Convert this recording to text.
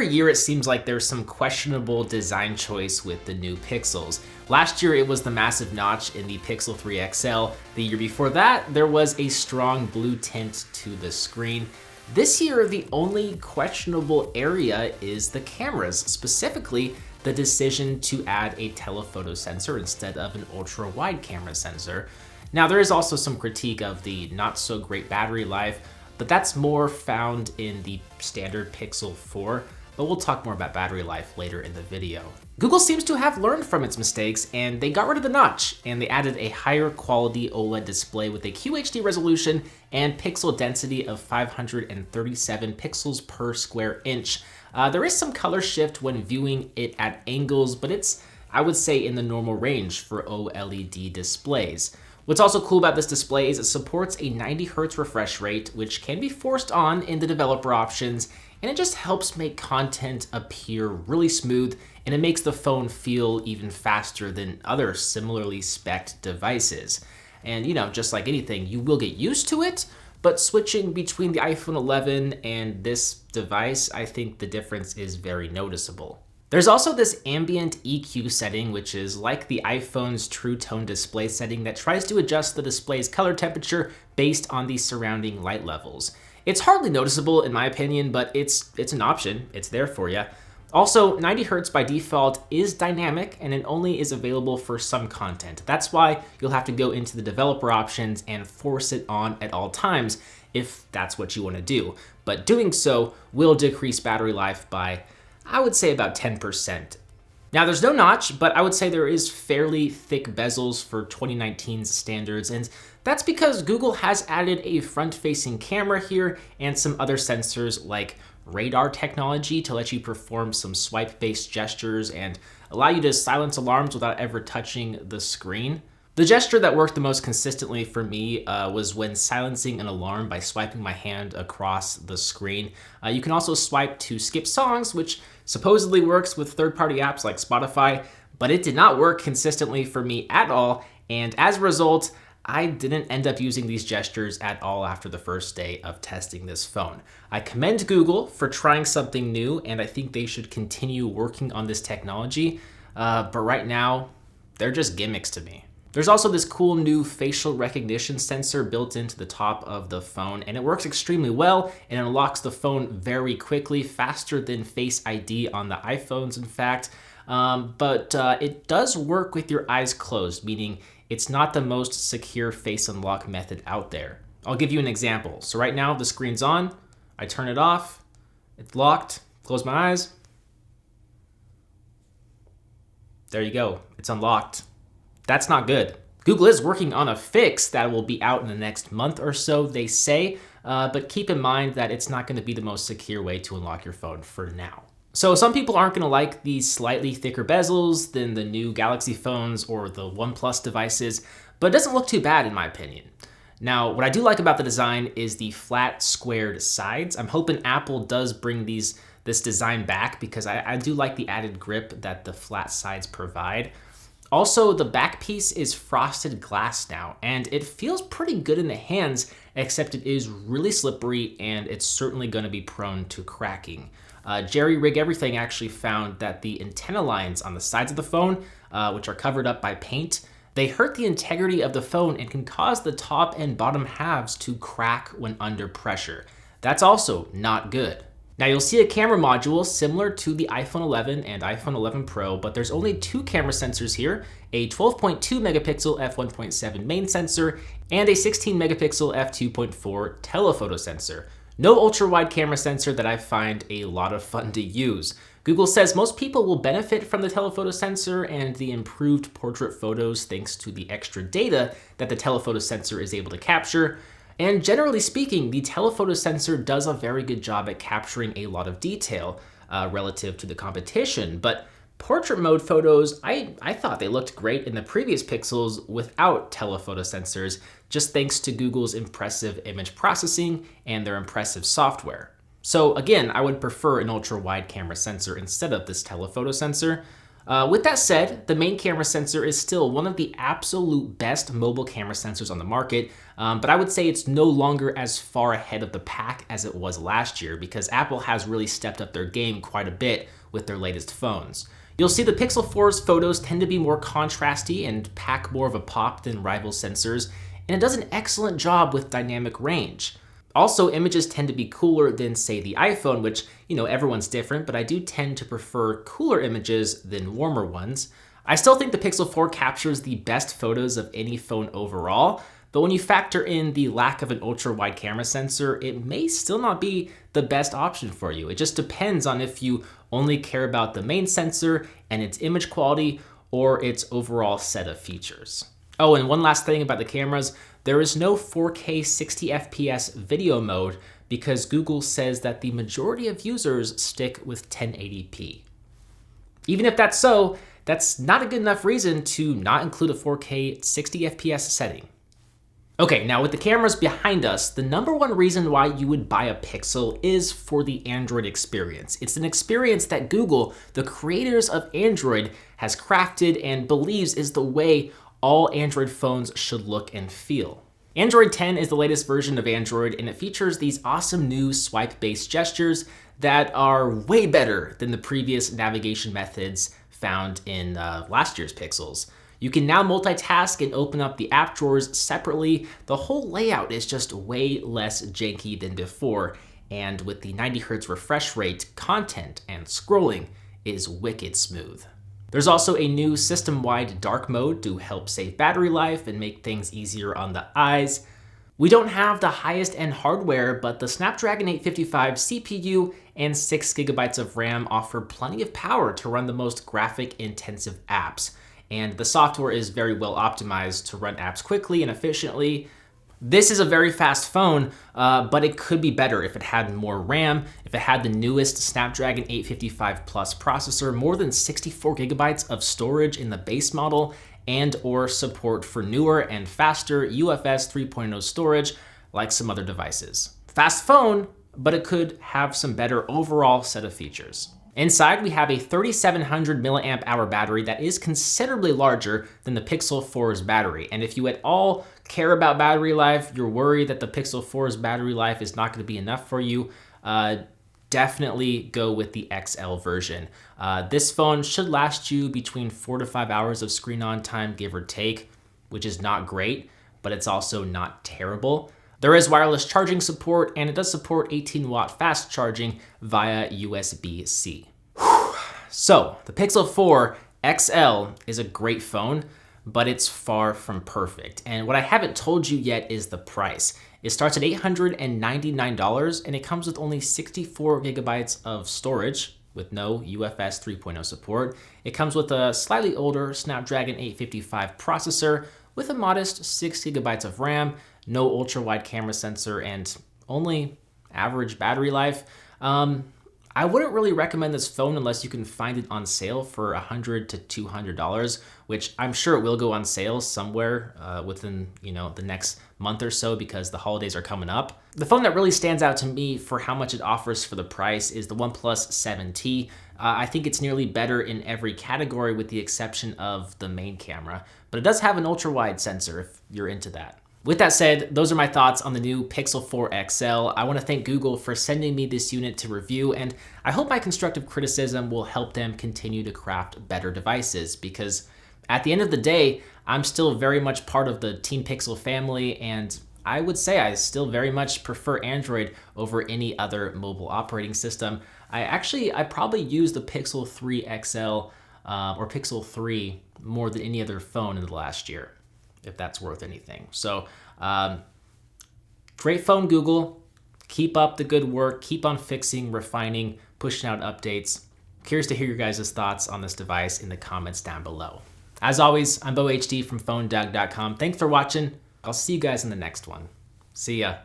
every year it seems like there's some questionable design choice with the new Pixels. Last year it was the massive notch in the Pixel 3 XL. The year before that, there was a strong blue tint to the screen. This year, the only questionable area is the cameras, specifically the decision to add a telephoto sensor instead of an ultra-wide camera sensor. Now, there is also some critique of the not so great battery life, but that's more found in the standard Pixel 4, but we'll talk more about battery life later in the video. Google seems to have learned from its mistakes, and they got rid of the notch, and they added a higher quality OLED display with a QHD resolution and pixel density of 537 pixels per square inch. There is some color shift when viewing it at angles, but it's, I would say, in the normal range for OLED displays. What's also cool about this display is it supports a 90 Hertz refresh rate, which can be forced on in the developer options, and it just helps make content appear really smooth, and it makes the phone feel even faster than other similarly spec'd devices. And you know, just like anything, you will get used to it, but switching between the iPhone 11 and this device, I think the difference is very noticeable. There's also this ambient EQ setting, which is like the iPhone's True Tone display setting that tries to adjust the display's color temperature based on the surrounding light levels. It's hardly noticeable in my opinion, but it's an option. It's there for you. Also, 90 Hertz by default is dynamic and it only is available for some content. That's why you'll have to go into the developer options and force it on at all times if that's what you want to do. But doing so will decrease battery life by, I would say, about 10%. Now there's no notch, but I would say there is fairly thick bezels for 2019's standards, and that's because Google has added a front-facing camera here and some other sensors like radar technology to let you perform some swipe-based gestures and allow you to silence alarms without ever touching the screen. The gesture that worked the most consistently for me was when silencing an alarm by swiping my hand across the screen. You can also swipe to skip songs, which supposedly works with third-party apps like Spotify, but it did not work consistently for me at all, and as a result, I didn't end up using these gestures at all after the first day of testing this phone. I commend Google for trying something new, and I think they should continue working on this technology, but right now, they're just gimmicks to me. There's also this cool new facial recognition sensor built into the top of the phone, and it works extremely well and it unlocks the phone very quickly, faster than Face ID on the iPhones, in fact. But it does work with your eyes closed, meaning it's not the most secure face unlock method out there. I'll give you an example. So right now the screen's on, I turn it off, it's locked, close my eyes. There you go, it's unlocked. That's not good. Google is working on a fix that will be out in the next month or so, they say, but keep in mind that it's not going to be the most secure way to unlock your phone for now. So some people aren't going to like these slightly thicker bezels than the new Galaxy phones or the OnePlus devices, but it doesn't look too bad in my opinion. Now, what I do like about the design is the flat squared sides. I'm hoping Apple does bring this design back because I do like the added grip that the flat sides provide. Also, the back piece is frosted glass now, and it feels pretty good in the hands, except it is really slippery and it's certainly going to be prone to cracking. Jerry Rig Everything actually found that the antenna lines on the sides of the phone, which are covered up by paint, they hurt the integrity of the phone and can cause the top and bottom halves to crack when under pressure. That's also not good. Now you'll see a camera module similar to the iPhone 11 and iPhone 11 Pro, but there's only two camera sensors here, a 12.2 megapixel f1.7 main sensor and a 16 megapixel f2.4 telephoto sensor. No ultra-wide camera sensor that I find a lot of fun to use. Google says most people will benefit from the telephoto sensor and the improved portrait photos thanks to the extra data that the telephoto sensor is able to capture. And generally speaking, the telephoto sensor does a very good job at capturing a lot of detail relative to the competition, but portrait mode photos, I thought they looked great in the previous Pixels without telephoto sensors, just thanks to Google's impressive image processing and their impressive software. So again, I would prefer an ultra-wide camera sensor instead of this telephoto sensor. With that said, the main camera sensor is still one of the absolute best mobile camera sensors on the market, but I would say it's no longer as far ahead of the pack as it was last year because Apple has really stepped up their game quite a bit with their latest phones. You'll see the Pixel 4's photos tend to be more contrasty and pack more of a pop than rival sensors, and it does an excellent job with dynamic range. Also, images tend to be cooler than, say, the iPhone, which, everyone's different, but I do tend to prefer cooler images than warmer ones. I still think the Pixel 4 captures the best photos of any phone overall, but when you factor in the lack of an ultra-wide camera sensor, it may still not be the best option for you. It just depends on if you only care about the main sensor and its image quality or its overall set of features. Oh, and one last thing about the cameras, there is no 4K 60 FPS video mode because Google says that the majority of users stick with 1080p. Even if that's so, that's not a good enough reason to not include a 4K 60 FPS setting. Okay, now with the cameras behind us, the number one reason why you would buy a Pixel is for the Android experience. It's an experience that Google, the creators of Android, has crafted and believes is the way all Android phones should look and feel. Android 10 is the latest version of Android, and it features these awesome new swipe-based gestures that are way better than the previous navigation methods found in last year's Pixels. You can now multitask and open up the app drawers separately. The whole layout is just way less janky than before, and with the 90 Hz refresh rate, content and scrolling is wicked smooth. There's also a new system-wide dark mode to help save battery life and make things easier on the eyes. We don't have the highest end hardware, but the Snapdragon 855 CPU and 6 GB of RAM offer plenty of power to run the most graphic-intensive apps. And the software is very well optimized to run apps quickly and efficiently. This is a very fast phone, but it could be better if it had more RAM, if it had the newest Snapdragon 855 Plus processor, more than 64 GB of storage in the base model, and or support for newer and faster UFS 3.0 storage like some other devices. Fast phone, but it could have some better overall set of features. Inside, we have a 3700 milliamp hour battery that is considerably larger than the Pixel 4's battery. And if you at all care about battery life, you're worried that the Pixel 4's battery life is not going to be enough for you, definitely go with the XL version. This phone should last you between 4 to 5 hours of screen on time, give or take, which is not great, but it's also not terrible. There is wireless charging support, and it does support 18-watt fast charging via USB-C. So, the Pixel 4 XL is a great phone, but it's far from perfect. And what I haven't told you yet is the price. It starts at $899, and it comes with only 64 gigabytes of storage with no UFS 3.0 support. It comes with a slightly older Snapdragon 855 processor with a modest 6 gigabytes of RAM, no ultra-wide camera sensor, and only average battery life. I wouldn't really recommend this phone unless you can find it on sale for $100 to $200, which I'm sure it will go on sale somewhere within the next month or so because the holidays are coming up. The phone that really stands out to me for how much it offers for the price is the OnePlus 7T. I think it's nearly better in every category with the exception of the main camera, but it does have an ultra-wide sensor if you're into that. With that said, those are my thoughts on the new Pixel 4 XL. I want to thank Google for sending me this unit to review, and I hope my constructive criticism will help them continue to craft better devices, because at the end of the day, I'm still very much part of the Team Pixel family, and I would say I still very much prefer Android over any other mobile operating system. I probably use the Pixel 3 XL or Pixel 3 more than any other phone in the last year, if that's worth anything. So great phone, Google. Keep up the good work. Keep on fixing, refining, pushing out updates. Curious to hear your guys' thoughts on this device in the comments down below. As always, I'm BoHD from PhoneDoug.com. Thanks for watching. I'll see you guys in the next one. See ya.